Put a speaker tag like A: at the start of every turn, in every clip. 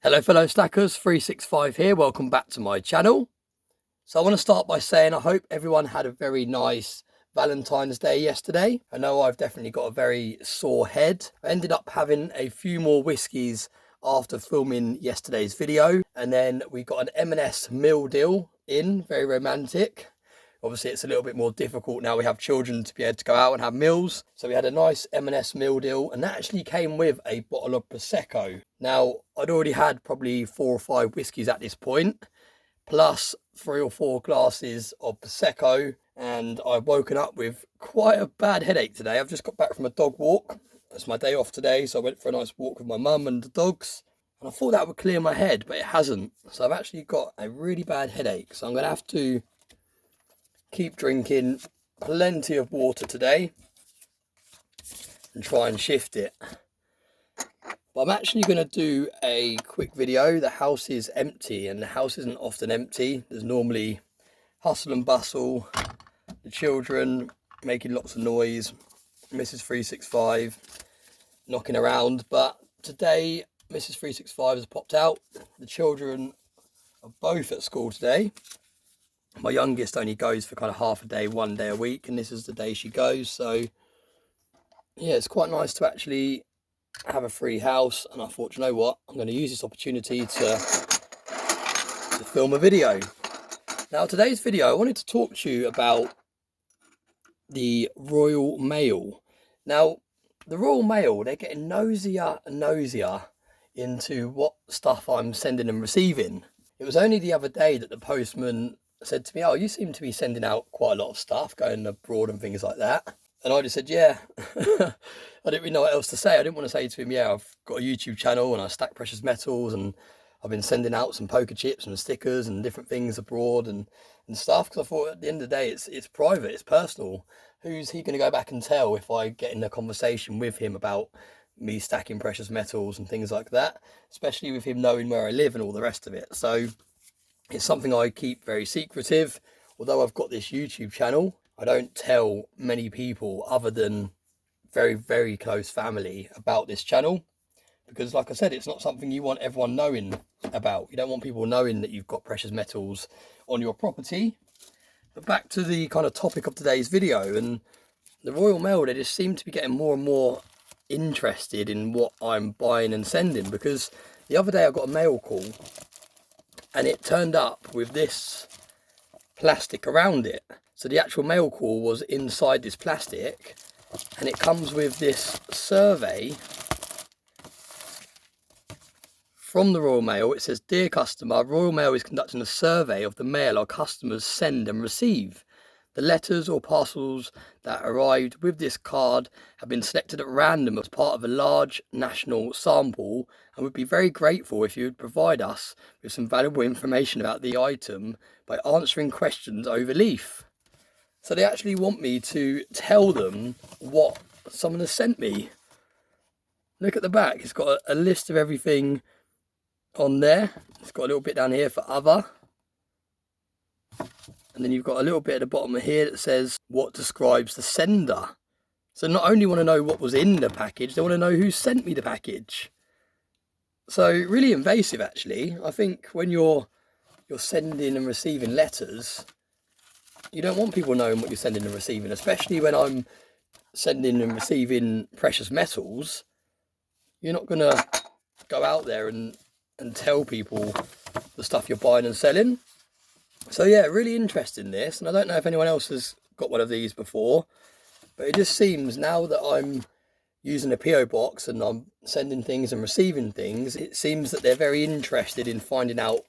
A: Hello fellow stackers, 365 here, welcome back to my channel. So I want to start by saying I hope everyone had a very nice Valentine's Day yesterday. I know I've definitely got a very sore head. I ended up having a few more whiskies after filming yesterday's video, and then we got an M&S meal deal in, very romantic. Obviously it's a little bit more difficult now we have children to be able to go out and have meals. So we had a nice M&S meal deal, and that actually came with a bottle of Prosecco. Now I'd already had probably 4 or 5 whiskies at this point, plus 3 or 4 glasses of Prosecco, and I've woken up with quite a bad headache today. I've just got back from a dog walk. It's my day off today, so I went for a nice walk with my mum and the dogs, and I thought that would clear my head, but it hasn't. So I've actually got a really bad headache, so I'm going to have to keep drinking plenty of water today and try and shift it. But I'm actually going to do a quick video. The house is empty, and the house isn't often empty. There's normally hustle and bustle, the children making lots of noise, Mrs. 365 knocking around. But today Mrs. 365 has popped out. The children are both at school today. My youngest only goes for kind of half a day, 1 day a week, and this is the day she goes. So yeah, it's quite nice to actually have a free house, and I thought, you know what, I'm going to use this opportunity to film a video. Now today's video, I wanted to talk to you about the Royal Mail. Now the Royal Mail, they're getting nosier and nosier into what stuff I'm sending and receiving. It was only the other day that the postman said to me, oh, you seem to be sending out quite a lot of stuff going abroad and things like that. And I just said, yeah. I didn't really know what else to say. I didn't want to say to him, yeah, I've got a YouTube channel and I stack precious metals, and I've been sending out some poker chips and stickers and different things abroad and stuff, because I thought at the end of the day it's private, it's personal. Who's he going to go back and tell if I get in a conversation with him about me stacking precious metals and things like that, especially with him knowing where I live and all the rest of it. So it's something I keep very secretive. Although I've got this YouTube channel, I don't tell many people other than very, very close family about this channel, because like I said, it's not something you want everyone knowing about. You don't want people knowing that you've got precious metals on your property. But back to the kind of topic of today's video, and the Royal Mail, they just seem to be getting more and more interested in what I'm buying and sending, because the other day I got a mail call and it turned up with this plastic around it. So the actual mail call was inside this plastic, and it comes with this survey from the Royal Mail. It says, dear customer, Royal Mail is conducting a survey of the mail our customers send and receive. The letters or parcels that arrived with this card have been selected at random as part of a large national sample, and would be very grateful if you would provide us with some valuable information about the item by answering questions over leaf. So they actually want me to tell them what someone has sent me. Look at the back, it's got a list of everything on there. It's got a little bit down here for other. And then you've got a little bit at the bottom of here that says what describes the sender. So not only want to know what was in the package, they want to know who sent me the package. So really invasive, actually. I think when you're sending and receiving letters, you don't want people knowing what you're sending and receiving, especially when I'm sending and receiving precious metals. You're not going to go out there and tell people the stuff you're buying and selling. So yeah, really interesting this, and I don't know if anyone else has got one of these before, but it just seems now that I'm using a PO box and I'm sending things and receiving things, it seems that they're very interested in finding out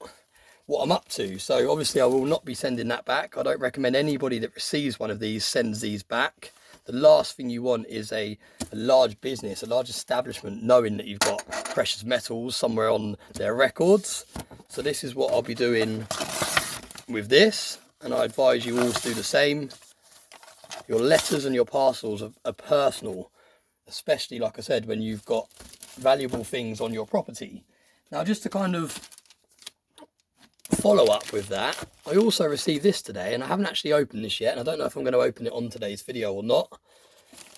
A: what I'm up to. So obviously I will not be sending that back. I don't recommend anybody that receives one of these sends these back. The last thing you want is a large business, a large establishment knowing that you've got precious metals somewhere on their records. So this is what I'll be doing with this, and I advise you all to do the same. Your letters and your parcels are personal, especially, like I said, when you've got valuable things on your property. Now, just to kind of follow up with that, I also received this today, and I haven't actually opened this yet, and I don't know if I'm going to open it on today's video or not,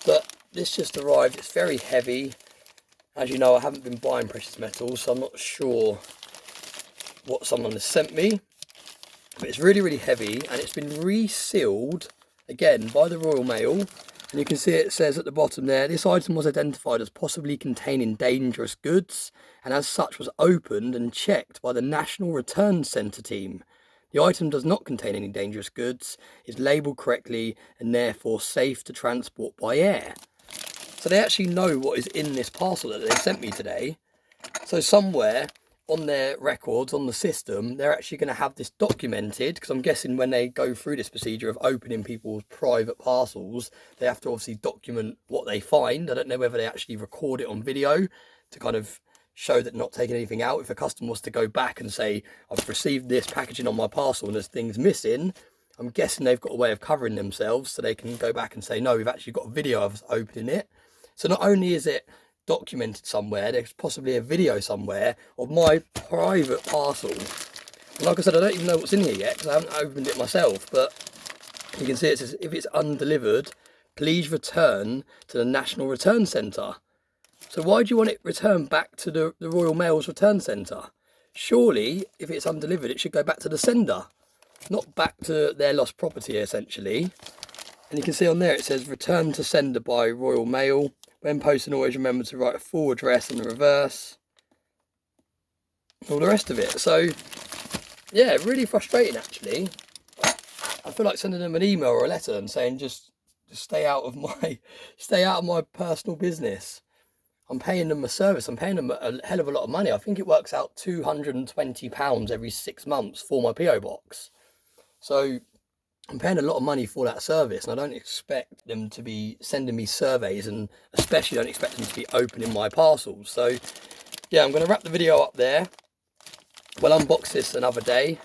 A: but this just arrived. It's very heavy. As you know, I haven't been buying precious metals, so I'm not sure what someone has sent me. But it's really, really heavy, and it's been resealed, again, by the Royal Mail. And you can see it says at the bottom there, this item was identified as possibly containing dangerous goods, and as such was opened and checked by the National Return Centre team. The item does not contain any dangerous goods, is labelled correctly, and therefore safe to transport by air. So they actually know what is in this parcel that they sent me today. So somewhere on their records, on the system, they're actually going to have this documented, because I'm guessing when they go through this procedure of opening people's private parcels, they have to obviously document what they find. I don't know whether they actually record it on video to kind of show that they're not taking anything out. If a customer was to go back and say, I've received this packaging on my parcel and there's things missing, I'm guessing they've got a way of covering themselves so they can go back and say, no, we've actually got a video of us opening it. So not only is it documented somewhere, there's possibly a video somewhere of my private parcel. And like I said, I don't even know what's in here yet because I haven't opened it myself, but you can see it says, if it's undelivered, please return to the National Return Centre. So why do you want it returned back to the Royal Mail's Return Centre? Surely, if it's undelivered, it should go back to the sender, not back to their lost property, essentially. And you can see on there it says, return to sender by Royal Mail. When posting, always remember to write a full address in the reverse. All the rest of it. So, yeah, really frustrating, actually. I feel like sending them an email or a letter and saying, just stay out of my personal business. I'm paying them a service. I'm paying them a hell of a lot of money. I think it works out £220 every 6 months for my PO box. So I'm paying a lot of money for that service, and I don't expect them to be sending me surveys, and especially don't expect them to be opening my parcels. So yeah, I'm going to wrap the video up there. We'll unbox this another day,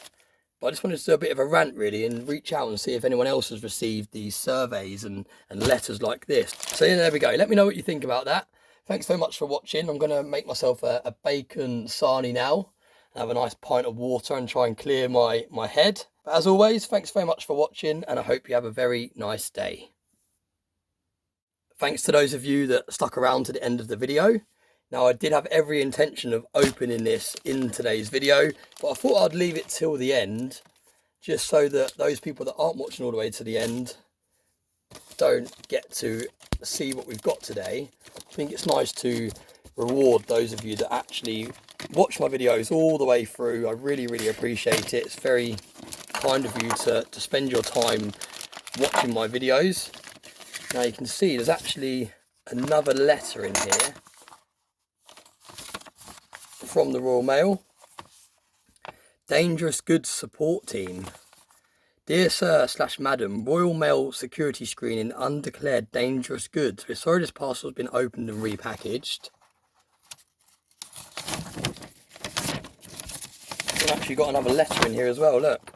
A: but I just wanted to do a bit of a rant really and reach out and see if anyone else has received these surveys and letters like this. So yeah, there we go. Let me know what you think about that. Thanks so much for watching. I'm going to make myself a bacon sarnie now, have a nice pint of water and try and clear my head. But as always, thanks very much for watching, and I hope you have a very nice day. Thanks to those of you that stuck around to the end of the video. Now, I did have every intention of opening this in today's video, but I thought I'd leave it till the end, just so that those people that aren't watching all the way to the end don't get to see what we've got today. I think it's nice to reward those of you that actually watch my videos all the way through. I really, really appreciate it. It's very kind of you to spend your time watching my videos. Now you can see there's actually another letter in here from the Royal Mail. Dangerous Goods Support Team. Dear Sir / Madam, Royal Mail security screening undeclared dangerous goods. We're sorry this parcel has been opened and repackaged. We've actually got another letter in here as well, look.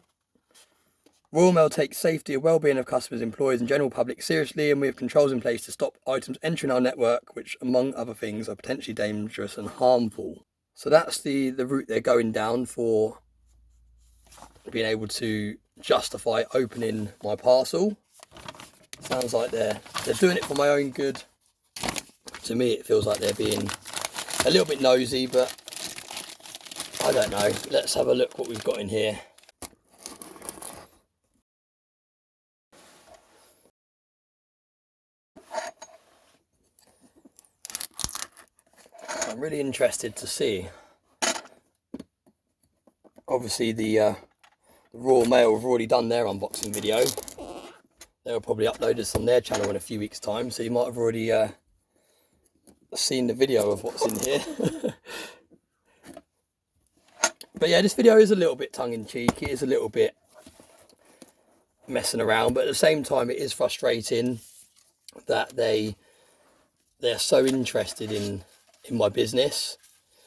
A: Royal Mail takes safety and well-being of customers, employees and general public seriously, and we have controls in place to stop items entering our network which, among other things, are potentially dangerous and harmful. So that's the route they're going down for being able to justify opening my parcel. Sounds like they're doing it for my own good. To me, it feels like they're being a little bit nosy, but I don't know. Let's have a look what we've got in here. I'm really interested to see. Obviously the Royal Mail have already done their unboxing video. They'll probably upload this on their channel in a few weeks' time, so you might have already seen the video of what's in here. But yeah, this video is a little bit tongue-in-cheek. It is a little bit messing around, but at the same time it is frustrating that they're so interested in my business.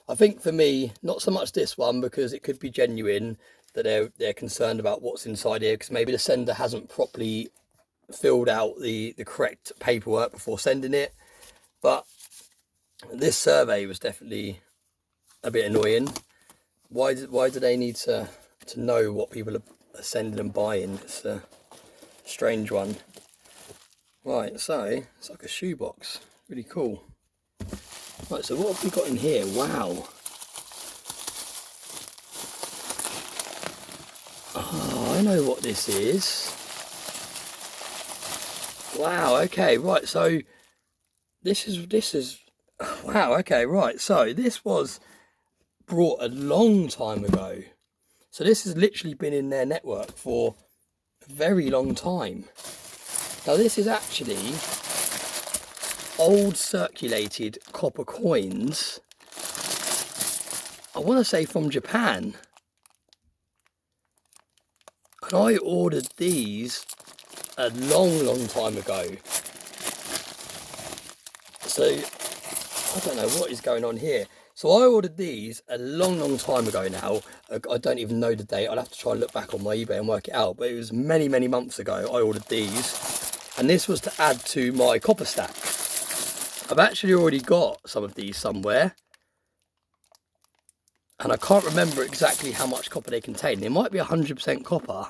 A: I think for me, not so much this one, because it could be genuine that they're concerned about what's inside here, because maybe the sender hasn't properly filled out the correct paperwork before sending it. But this survey was definitely a bit annoying. Why do they need to know what people are sending and buying? It's a strange one. Right, so it's like a shoebox, really cool. Right, so what have we got in here? Wow. Oh, I know what this is. Wow, okay, right, so this is wow, okay, right, so this was brought a long time ago. So this has literally been in their network for a very long time. Now this is actually old circulated copper coins, I want to say from Japan. And I ordered these a long time ago. So I don't know what is going on here. So I ordered these a long time ago now. I don't even know the date. I'll have to try and look back on my eBay and work it out. But it was many months ago I ordered these. And this was to add to my copper stack. I've actually already got some of these somewhere. And I can't remember exactly how much copper they contain. They might be 100% copper.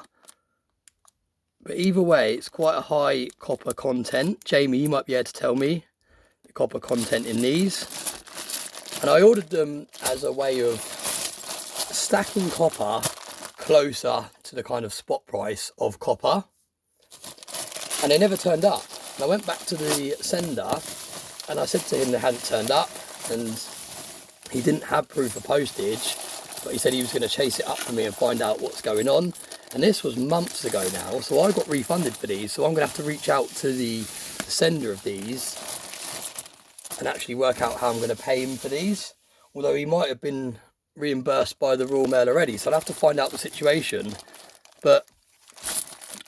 A: But either way, it's quite a high copper content. Jamie, you might be able to tell me the copper content in these. And I ordered them as a way of stacking copper closer to the kind of spot price of copper. And they never turned up. And I went back to the sender and I said to him they hadn't turned up, and he didn't have proof of postage, but he said he was going to chase it up for me and find out what's going on. And this was months ago now, so I got refunded for these. So I'm going to have to reach out to the sender of these and actually work out how I'm going to pay him for these. Although he might have been reimbursed by the Royal Mail already, so I'll have to find out the situation. But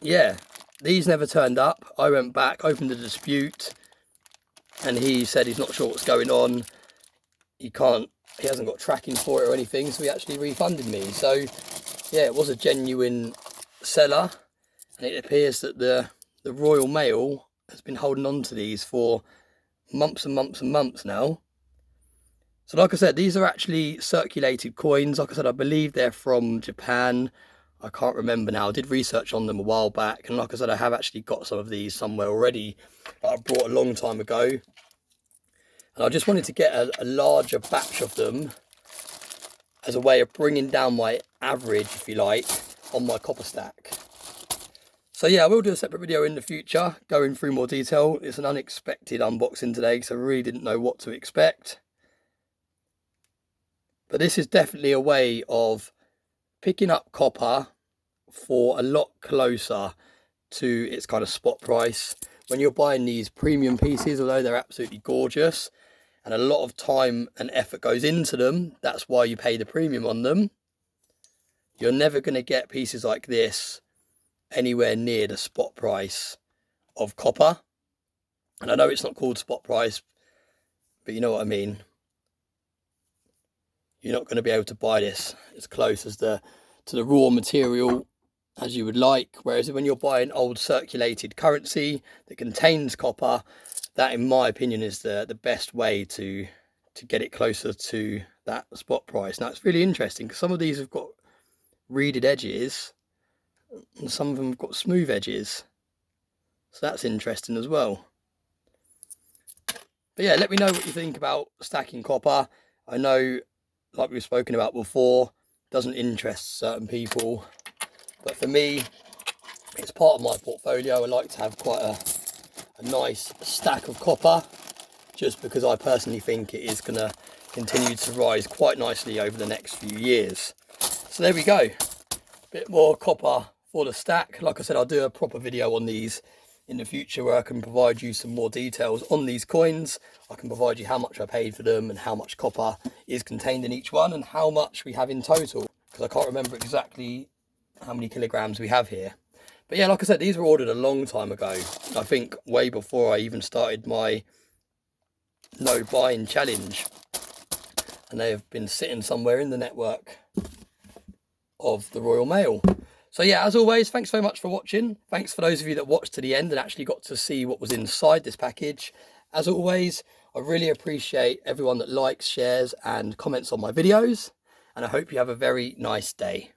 A: yeah, these never turned up. I went back, opened the dispute, and he said he's not sure what's going on. He hasn't got tracking for it or anything, so he actually refunded me. So yeah, it was a genuine seller, and it appears that the Royal Mail has been holding on to these for months and months now. So like I said, these are actually circulated coins. Like I said, I believe they're from Japan. I can't remember now. I did research on them a while back, and like I said, I have actually got some of these somewhere already that I brought a long time ago. And I just wanted to get a larger batch of them as a way of bringing down my average, if you like, on my copper stack. So yeah, I will do a separate video in the future going through more detail. It's an unexpected unboxing today, because I really didn't know what to expect. But this is definitely a way of picking up copper for a lot closer to its kind of spot price. When you're buying these premium pieces, although they're absolutely gorgeous and a lot of time and effort goes into them, that's why you pay the premium on them, you're never going to get pieces like this anywhere near the spot price of copper. And I know it's not called spot price, but you know what I mean. You're not going to be able to buy this as close as to the raw material as you would like. Whereas when you're buying old circulated currency that contains copper, that in my opinion is the best way to get it closer to that spot price. Now it's really interesting because some of these have got reeded edges and some of them have got smooth edges, so that's interesting as well. But yeah, let me know what you think about stacking copper. I know, like we've spoken about before, doesn't interest certain people, but for me it's part of my portfolio. I like to have quite a nice stack of copper, just because I personally think it is going to continue to rise quite nicely over the next few years. So there we go, a bit more copper for the stack. Like I said, I'll do a proper video on these in the future where I can provide you some more details on these coins. I can provide you how much I paid for them and how much copper is contained in each one and how much we have in total, because I can't remember exactly how many kilograms we have here. But yeah, like I said, these were ordered a long time ago. I think way before I even started my no buying challenge. And they have been sitting somewhere in the network of the Royal Mail. So yeah, as always, thanks so much for watching. Thanks for those of you that watched to the end and actually got to see what was inside this package. As always, I really appreciate everyone that likes, shares and comments on my videos. And I hope you have a very nice day.